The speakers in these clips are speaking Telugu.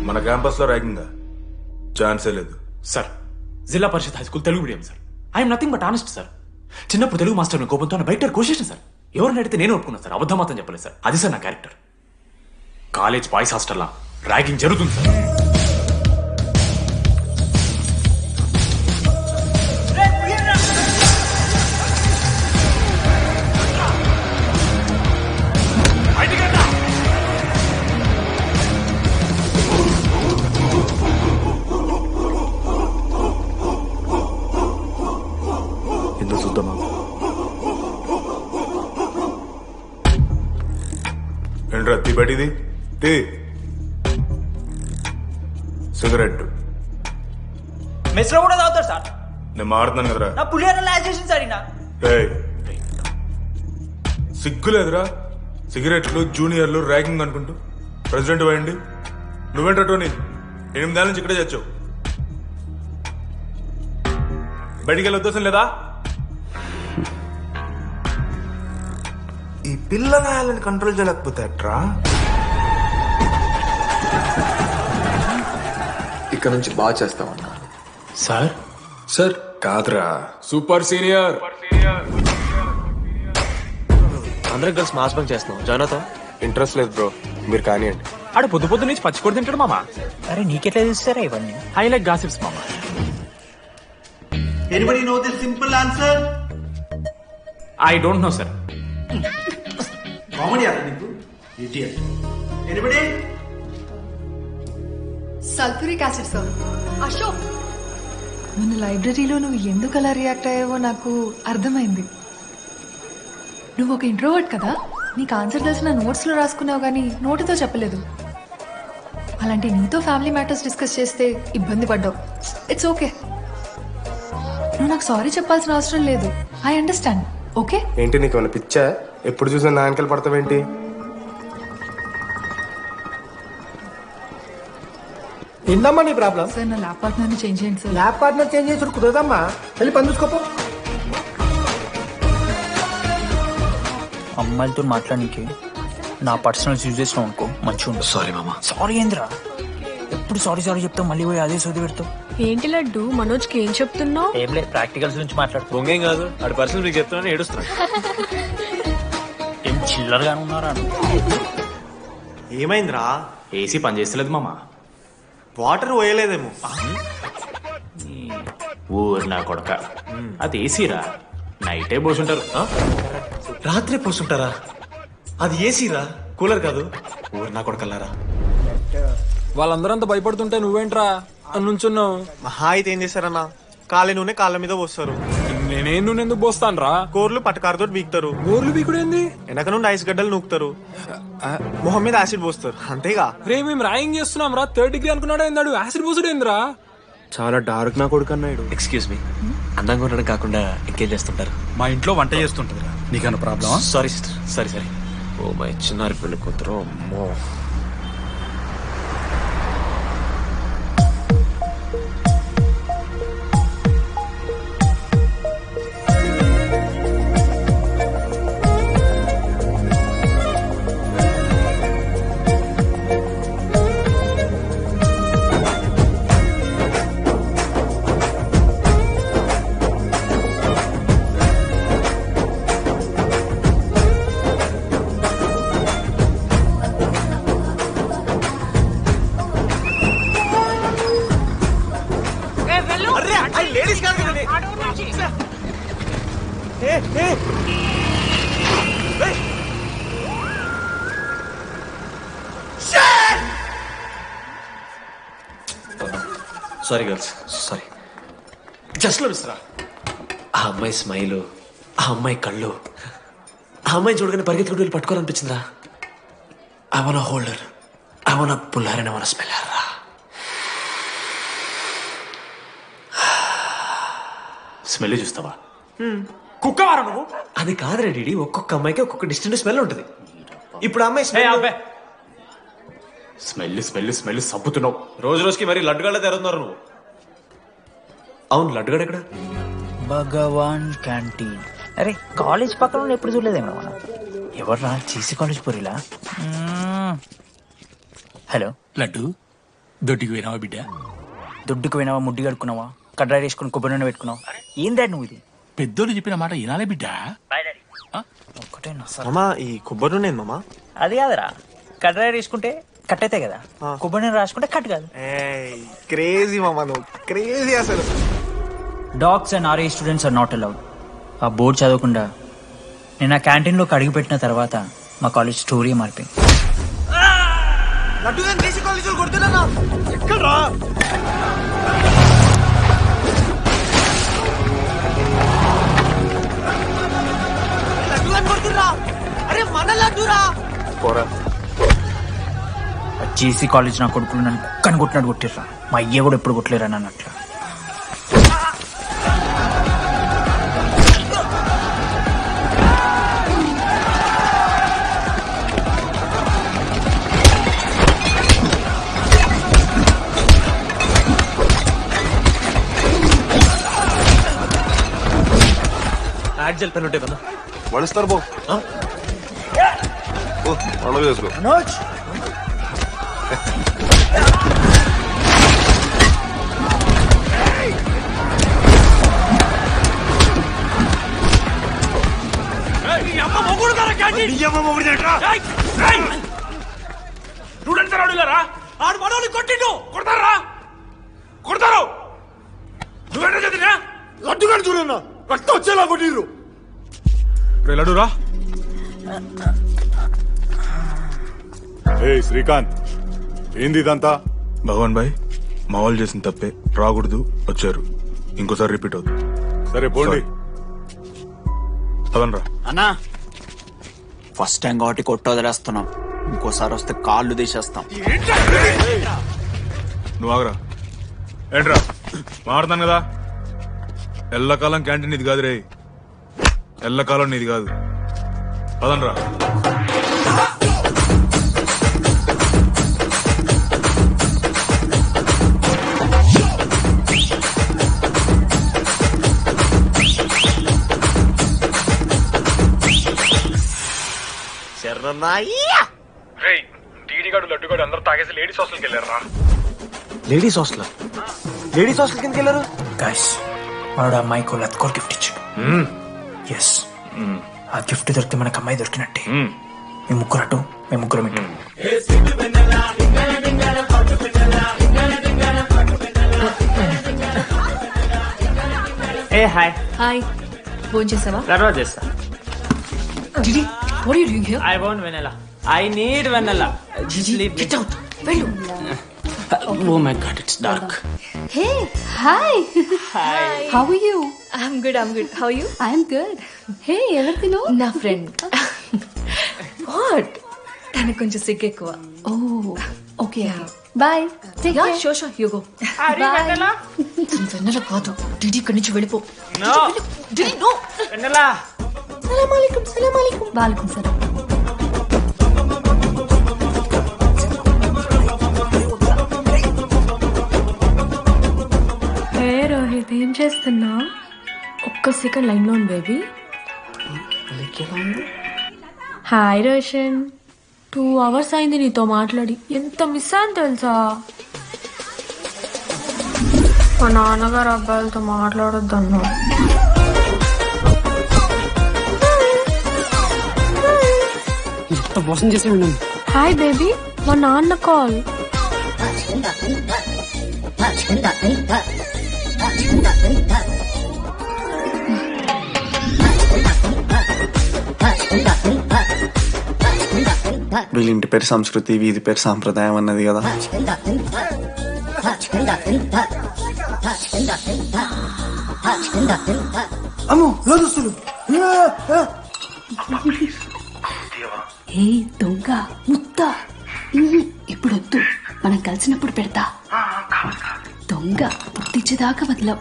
మన క్యాంపస్ లో ర్యాగింగ్ ఛాన్సే లేదు sir Zilla Parishad high school Telugu medium sir I'm nothing but honest sir. చిన్నప్పుడు తెలుగు మాస్టర్ కోపంతో బయట కోసేసిన సార్. ఎవరిని అడిగితే నేను ఒప్పుకున్నాను సార్. అబద్ధం మాత్రం చెప్పలేదు సార్. అది సార్ నా క్యారెక్టర్. కాలేజ్ బాయ్స్ హాస్టల్లా ర్యాగింగ్ జరుగుతుంది సార్. ఎందుకు చూద్దామా? ఏంట్రా తీ బయటిది తీ. సిగరెట్ మెస్ లో కూడా తాగుతారు సార్. నేను మాడుతున్నాను కదరా. నా పులిహోర లాస్ట్ చేసింది సార్ ఈయన. ఏయ్, సిగ్గులేదురా? సిగరెట్లు జూనియర్లు ర్యాగింగ్ అనుకుంటూ ప్రెసిడెంట్ పోయండి. నువ్వేంట్రా టోనీ 8 ఏళ్ళ నుంచి ఇక్కడే చచ్చావు. బయటికి వెళ్ళే ఉద్దేశం లేదా? ఈ పిల్లగాయలని కంట్రోల్ చేయలేకపోతే ఎట్రా? ఇక్కడ నుంచి బాగా చేస్తామన్నా. సార్ సార్ కాదురా, సూపర్ సీనియర్. అందరం కలిసి మాస్ బంక్ చేస్తున్నాం. జాయిన్ అవుతాం? ఇంట్రెస్ట్ లేదు బ్రో, మీరు కానివ్వండి. ఆడ పొద్దు నుంచి పచ్చికొడి తింటాడు మామ. అరే నీకెట్లా చూస్తారా ఇవన్నీ? హైలైట్ గాసిప్స్ మామ. Anybody know the simple answer? I don't know sir. Comedy आता నీకు idiot. Anybody? Sulphuric acid sir. Ashok, మన లైబ్రరీలో నువ్వు ఎందుకు అలా రియాక్ట్ అయ్యావో నాకు అర్థమైంది. నువ్వు ఒక ఇంట్రోవర్ట్ కదా, నీకు ఆన్సర్ తెలిసిన నోట్స్ లో రాసుకున్నావు కానీ నోటితో చెప్పలేదు. అలాంటి నీతో ఫ్యామిలీ మ్యాటర్స్ డిస్కస్ చేస్తే ఇబ్బంది పడ్డావు. It's okay. నువ్వు నాకు సారీ చెప్పాల్సిన అవసరం లేదు. I understand. ఓకే? ఏంటి నీకు ఏమైనా పిచ్చా? ఎప్పుడు చూసినా నా వెనకాల పడతావేంటి? ఏందమ్మా నీ ప్రాబ్లం? సార్ నా ల్యాబ్ పార్ట్నర్ని చేంజ్ చేయండి సార్. ల్యాబ్ పార్ట్నర్ చేంజ్ చేసి కుదరదమ్మా. వెళ్ళి పని చూసుకోపో. అమ్మాయిలతో మాట్లాడానికి నా పర్సనల్ యూజ్ చేసినావు అనుకో మంచిగా ఉంటుంది. సారీ మామ. సారీ ఏంద్రా, ఎప్పుడు సారీ చెప్తావు, మళ్ళీ పోయి అదే సోది పెడతావు. ఏంటి లడ్డు మనోజ్కి ఏం చెప్తున్నావు? ఏం లేదు, ప్రాక్టికల్స్ గురించి మాట్లాడుతూ. బొంగేం కాదు, ఆడి పర్సనల్ మీకు చెప్తున్నాను ఏడుస్తున్నాను. ఏం చిల్లరగా ఉన్నారా? ఏమైందిరా? ఏసీ పని చేస్తలేదు మామ. వాటర్ పోయలేదేమో. ఊరు నా కొడక, అది ఏసీరా. నైటే పోసుంటారు. రాత్రి పోస్తుంటారా? అది ఏసీరా, కూలర్ కాదు. ఊరు నా కొడకల్లారా. వాళ్ళందరూ అంత భయపడుతుంటే నువ్వేంట్రా అని నుంచున్నావు? మహా అయితే ఏం చేస్తారన్నా, కాళ్ళ నూనె కాళ్ళ మీద పోస్తారు. నేనేం నువ్వు ఎందుకు పోస్తాను రా? కోర్లు పట్టకారుతో బీక్తారు. గోర్లు బీకుడేంది? వెనక నుండి ఐస్ గడ్డలు నూకుతారు. మొహం మీద యాసిడ్ పోస్తారు. అంతేగా. రే మేము ర్యాగింగ్ చేస్తున్నాం రా. 3rd డిగ్రీ అనుకున్నాడు ఏందాడు? యాసిడ్ పోసుడేంద్రా? చాలా డార్క్ నా కొడుకు అన్నాడు. ఎక్స్క్యూజ్ మీ, అందంగా ఉండడం కాకుండా ఇంకేం చేస్తుంటారు? మా ఇంట్లో వంట చేస్తుంటది. నీకన్నా ప్రాబ్లమా? Sorry sister, sorry. Oh my చిన్నారి పెళ్లి కూతురు. అమ్మో. Sorry girls, sorry. జస్ట్ లో మిస్రా. ఆ అమ్మాయి స్మైల్, ఆ అమ్మాయి కళ్ళు, ఆ అమ్మాయి చూడగానే పరిగెత్తుకుంటూ వెళ్ళి పట్టుకోవాలనిపించిందిరా. I want holder, I want puller and I want smell రా. స్మెల్ చూస్తావా? కుక్క వారా నువ్వు? అది కాదురా డీడీ, ఒక్కొక్క అమ్మాయికి ఒక్కొక్క డిస్టెంట్ స్మెల్ ఉంటుంది. ఇప్పుడు ఆ అమ్మాయి స్మెల్ స్మెల్ స్మెల్ సబ్బుతున్నావు. రోజు రోజుకి మరి లడ్డుగడ్డ తెరుతున్నారు నువ్వు. అవును, లడ్డుగడ ఎక్కడ? భగవాన్ క్యాంటీన్. అరే కాలేజ్ పక్కన ఎప్పుడు చూడలేదేమో మనం. ఎవర్రా? చేసి కాలేజ్ పోరిలా? హలో లడ్డు, దొడ్డికి పోయినావా బిడ్డ? దుడ్డుకు పోయినావా, ముడ్డి కడుక్కున్నావా, కడ్రాయి వేసుకుని కొబ్బరి నూనె పెట్టుకున్నావు? ఏం డాడీ నువ్వు ఇది? పెద్దోళ్ళు చెప్పిన మాట వినాలే బిడ్డ. ఒక్కటేనా సార్? మామా ఈ కొబ్బరి నూనె మామా? అది కాదురా, కడ్రాయి వేసుకుంటే కట్ అవుతాయి కదా, కొబ్బరి నూనె రాసుకుంటే కట్ కాదు. క్రేజీ మామా, నువ్వు క్రేజీ అసలు. Dogs and R A students are not allowed. ఆ బోర్డు చదవకుండా నేను ఆ క్యాంటీన్లోకి అడుగు పెట్టిన తర్వాత మా కాలేజ్ స్టోరీ మారిపోయింది. జేసీ కాలేజ్ నా కొడుకులు నన్ను కుక్కని కొట్టినట్టు కొట్టిర్రా. మా అయ్య కూడా ఎప్పుడు కొట్టలేరా నన్ను అట్లా. యాడ్జల్ పెన్ ఉంటే కదా వణిస్తారు బో పండుగ చేసుకో. ఆడు మనోళ్ళు కొట్టిండు, కొడతారా? కొడతారు. నువ్వేంటో చదివినా లడ్డుగా చూడన్నా రక్తం వచ్చేలా కొట్టిర్రు. లడ్డురా. ఏ శ్రీకాంత్, ఏంది ఇదంతా? భగవాన్ భాయ్, మా వాళ్ళు చేసిన తప్పే, రాకూడదు, వచ్చారు, ఇంకోసారి రిపీట్ అవుతుంది. సరే పోండి. అదనరా అన్నా, ఫస్ట్ టైం కాబట్టి కొట్ట వదిలేస్తున్నాం, ఇంకోసారి వస్తే కాళ్ళు తీసేస్తాం. నువ్వు ఆగరా. ఏంట్రా మారుతాను కదా. ఎల్లకాలం క్యాంటీన్ ఇది కాదు రే, ఎల్లకాలం నీది కాదు. అదనరా. టీడీగాడు లడ్డుగాడు అందరూ తాగేసి లేడీస్ హాస్టల్కి వెళ్ళారా. Ladies hostel? లేడీస్ హాస్టల్ కిందకి వెళ్ళారు గైస్, వాడు అమ్మాయికి లత్కోర్ గిఫ్ట్ ఇచ్చాడు. ఎస్, ఆ గిఫ్ట్ దొరికితే మనకు అమ్మాయి దొరికినట్టే. మేము ముగ్గురు అటు, మేము ముగ్గురం ఇటు. ఏ హాయ్. హాయ్, ఫోన్ చేసావా? తర్వాత చేస్తా. Didi, what are you doing here? I want Vennela. I need Vennela. Get out. వెళ్ళు. Oh my God, it's dark. Hey, hi. How are you? I'm good. How are you? I'm good. Hey, ఎవరిదిను? నా ఫ్రెండ్. What? తనకు కొంచెం సిగ్గు ఎక్కువ. Oh, okay. Bye. Take Yeah, care. sure, you go. Bye. తన వెన్నెల కాదు. డిడి ఇక్కడి నుంచి వెళ్ళిపో. నో డిడి, no. Vennela. Salam alaikum. Walaikum salam. Hey Rohit, ఏం చేస్తున్నా? ఒక్క సెకండ్ లైన్ లో బేబీ. హాయ్ రోషన్, 2 hours అయింది నీతో మాట్లాడి. ఎంత మిస్ అని తెలుసా? మా నాన్నగారు అబ్బాయిలతో మాట్లాడొద్దన్నా. మోసం చేసి ఉన్నాను. హాయ్ బేబీ, మా నాన్న కాల్. వీళ్ళ ఇంటి పేరు సంస్కృతి, వీధి పేరు సాంప్రదాయం అన్నది కదా. ఏ దొంగ ముత్త, ఇప్పుడు వద్దు, మనం కలిసినప్పుడు పెడతా. దొంగ పుట్టించేదాకా వదలవు.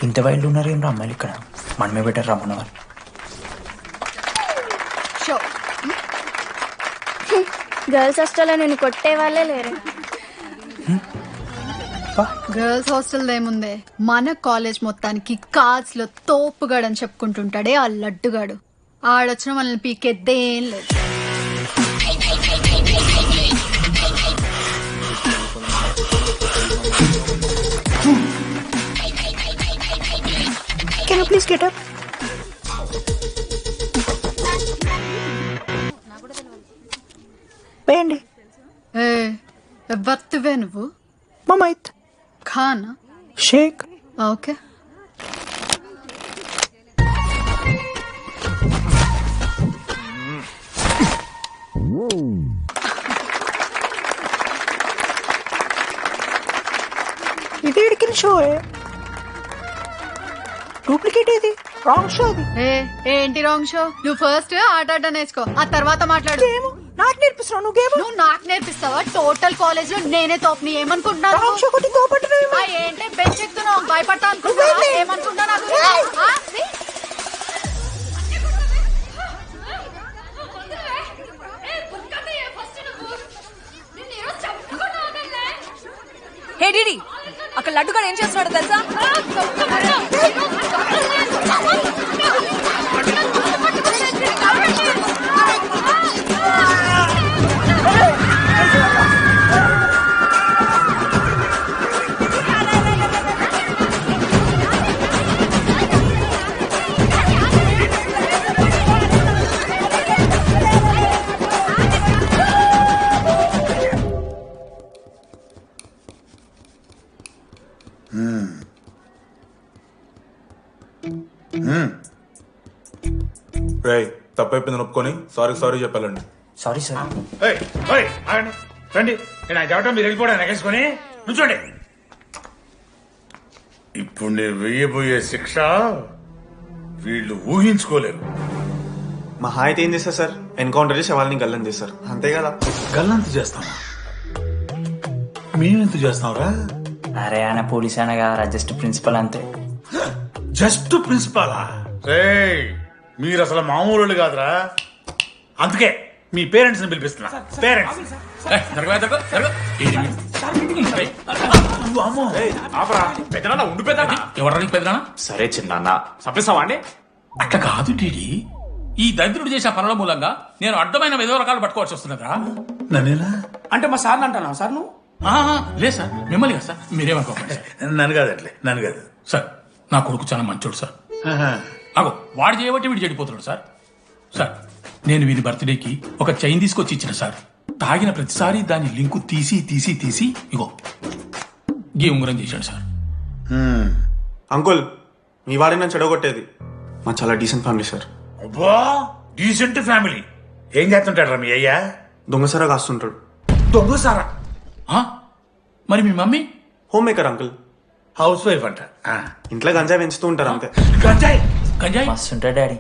ఇంత వైల్డ్ ఉన్నారు ఏం రా అమ్మాయిలు ఇక్కడ. మనమే బెటర్ రా మన వాళ్ళు. గర్ల్స్ హాస్టల్లో నేను కొట్టే వాళ్ళే లేరు. గర్ల్స్ హాస్టల్ ఏముందే, మన కాలేజ్ మొత్తానికి కార్డ్స్ లో తోపుగాడని చెప్పుకుంటుంటాడే ఆ లడ్డుగాడు. ఆడొచ్చిన మనల్ని పీకెద్దేం లేదు. Can you please get up? వేయండి. ఏ ఎవ్వత్తువే నువ్వు? మమైత్ ఖానా షేక్. ఓకే. ఇది ఎడికిన షో డూప్లికేట్ ఇది రాంగ్ షో అది. ఏంటి రాంగ్ షో? నువ్వు ఫస్ట్ ఆట నేర్చుకో, ఆ తర్వాత మాట్లాడు. నాకు నేర్పిస్తున్నావు నువ్వు గేమ్. నువ్వు నాకు నేర్పిస్తావా? టోటల్ కాలేజ్ లో నేనే తోపని ఏమనుకుంటున్నావు? రాంగ్ షో కొట్టి తోపట్టున్నావు. ఏంటి బెంచ్ ఎక్కుతున్నావు? భయపడతా అనుకుంటున్నావా? ఏమనుకుంటా నాకు హే డిడి, అక్కడ లడ్డుగాడు ఏం చేస్తున్నాడు తెలుసా? రేయ్, తప్పైపోయింది ఒప్పుకొని సారీ చెప్పాలండి. Sorry sir. రండి, నేను ఆయన చెప్పడం మీరు వెళ్ళిపోవడం ఎగేసుకొని నుంచోండి. ఇప్పుడు నేను వెయ్యబోయే శిక్ష వీళ్ళు ఊహించుకోలేరు. మా హాయితే ఏం చేస్తారు సార్? ఎన్కౌంటర్ చేసి వాళ్ళని గల్లం చేస్తారు, అంతే కదా? గల్లంత చేస్తాం, మేమెంత చేస్తాంరా? అరే ఆయన పోలీస్ అయినా కదా, జస్ట్ ప్రిన్సిపల్ అంతే. జస్ట్ ప్రిన్సిపాలా? మీరు అసలు మామూలు కాదురా. అందుకే మీ పేరెంట్స్ ని పిలిపిస్తున్నా. పేరెంట్స్ ఎవరికి పెద్దనా? సరే చిన్న చంపేస్తావా అండి? అట్లా కాదు టీడీ, ఈ దరిద్రుడు చేసిన పనుల మూలంగా నేను అడ్డమైన ఏదో రకాలు పట్టుకోవాల్సి వస్తున్నదా? నన్నేనా అంటే మా సార్ అంటానా సార్? నువ్వు లేదు సార్, మిమ్మల్ని కదా సార్. మీరేమనుకోకండి. నన్ను కాదు, అట్లే నన్ను కాదు సార్. నా కొడుకు చాలా మంచోడు సార్. అగో వాడు చేయబట్టి వీడు చెడిపోతున్నాడు సార్. సార్ నేను వీడి బర్త్డేకి ఒక చైన్ తీసుకొచ్చి ఇచ్చిన సార్. తాగిన ప్రతిసారి దాని లింకు తీసి ఇగో గీ ఉంగరం చేశాడు సార్. అంకుల్, మీ వాడిని నన్ను చెడగొట్టేది. మా చాలా డీసెంట్ ఫ్యామిలీ సార్. అబ్బా, డీసెంట్ ఫ్యామిలీ. ఏం చేస్తుంటాడు రా మీ అయ్యా? దొంగసారా కాస్తుంటాడు. దొంగసారా? మరి మీ mummy? Homemaker uncle. Housewife అంట. ఇంట్లో గంజాయి పెంచుతూ ఉంటారు అంతే. గంజాయి మస్తు ఉంటాడు డాడీ.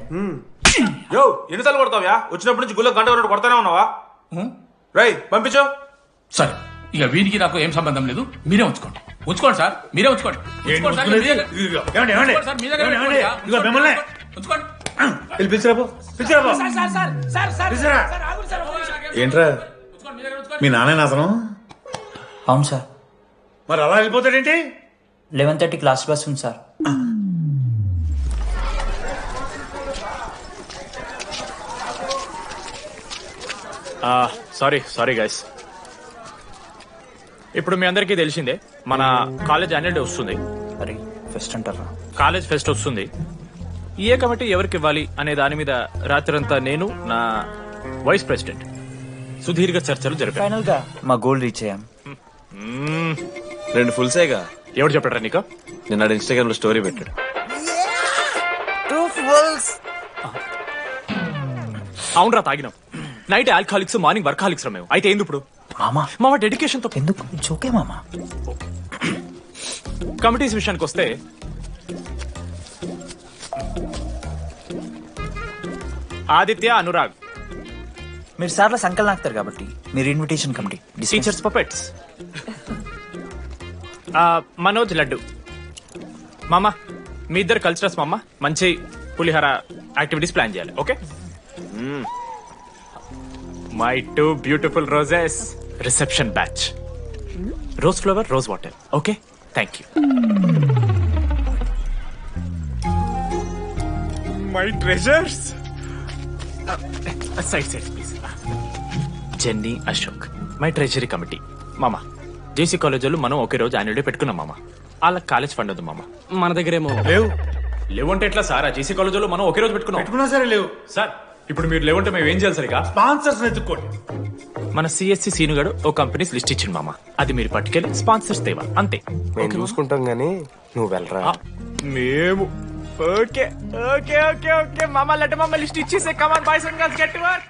యో, ఎన్నిసార్లు కొడతావా? వచ్చినప్పటి నుంచి గుళ్ళ గంట కొట్టు కొడతానే ఉన్నావా? రై పంపించో. సరే, ఇక వీరికి నాకు ఏం సంబంధం లేదు. మీరే ఉంచుకోండి సార్. మీరే ఉంచుకోండి. ఏంట్రా మీ నాన్న అతను? అవును సార్. మరి అలా వెళ్ళిపోతాడేంటి? 11:30 క్లాస్ బస్ ఉంది సార్. Sorry guys. ఇప్పుడు మీ అందరికీ తెలిసిందే మన కాలేజ్ యాన్యువల్ డే వస్తుంది. అరే ఫెస్ట్ అంటారా? కాలేజ్ ఫెస్ట్ వస్తుంది. ఏ కమిటీ ఎవరికి ఇవ్వాలి అనే దాని మీద రాత్రంతా నేను, నా వైస్ ప్రెసిడెంట్ సుదీర్ఘ చర్చలు జరిపాను. ఫైనల్ గా మా గోల్ రీచ్ అయ్యాం. 2 ఫుల్ సేగా. ఎవరు చెప్పారా నీకు? నిన్న ఇన్స్టాగ్రామ్ లో స్టోరీ పెట్టాడు. 2 ఫుల్స్. అవునరా, తాగినాం. నైట్ ఆల్కహాలిక్స్, మార్నింగ్ వర్కాలిక్స్ రా మేము. అయితే ఏంది ఇప్పుడు? మా డెడికేషన్ తో ఎందుకు? ఇట్స్ ఓకే మామా. కమిటీస్ విషయానికి వస్తే ఆదిత్య, అనురాగ్. మీరు సార్ల సంకల్ నాకుతారు కాబట్టి మీరు invitation committee. Teachers puppets. Manoj, laddu. మామ మీ ఇద్దరు కల్చరల్స్ మామ. మంచి పులిహార యాక్టివిటీస్ ప్లాన్ చేయాలి. Okay? My 2 beautiful roses reception batch. Rose flower rose water. Okay, thank you. My treasures. Side side please. Jenny, Ashok, my treasury committee. మామ, జేసీ కాలేజ్ వాళ్ళు మనం ఒకే రోజు యాన్యువల్ డే పెట్టుకున్నాం మామ. వాళ్ళకి కాలేజ్ ఫండ్ ఉంది మామ. మన దగ్గర ఏమో లేవంటే ఎట్లా సార్? ఆ జేసీ కాలేజ్ వాళ్ళు మనం ఒకే రోజు పెట్టుకున్నా సరే లేవు సార్. ఇప్పుడు మీరు లేవంటే మేము ఏం చేయాలి సరిగా? స్పాన్సర్స్ ఎత్తుక్కోండి. మన సిఎస్సి సీనుగాడు ఓ కంపెనీస్ లిస్ట్ ఇచ్చింది మామ. అది మీరు పట్టుకెళ్ళి స్పాన్సర్స్ తేవా, అంతే. మేము చూసుకుంటాం గానీ నువ్వు వెళ్ళరా. మేము ఓకే ఓకే ఓకే ఓకే మామ. లెట్ మామ లిస్ట్ ఇచ్చేసే. Come on boys and girls, get to work.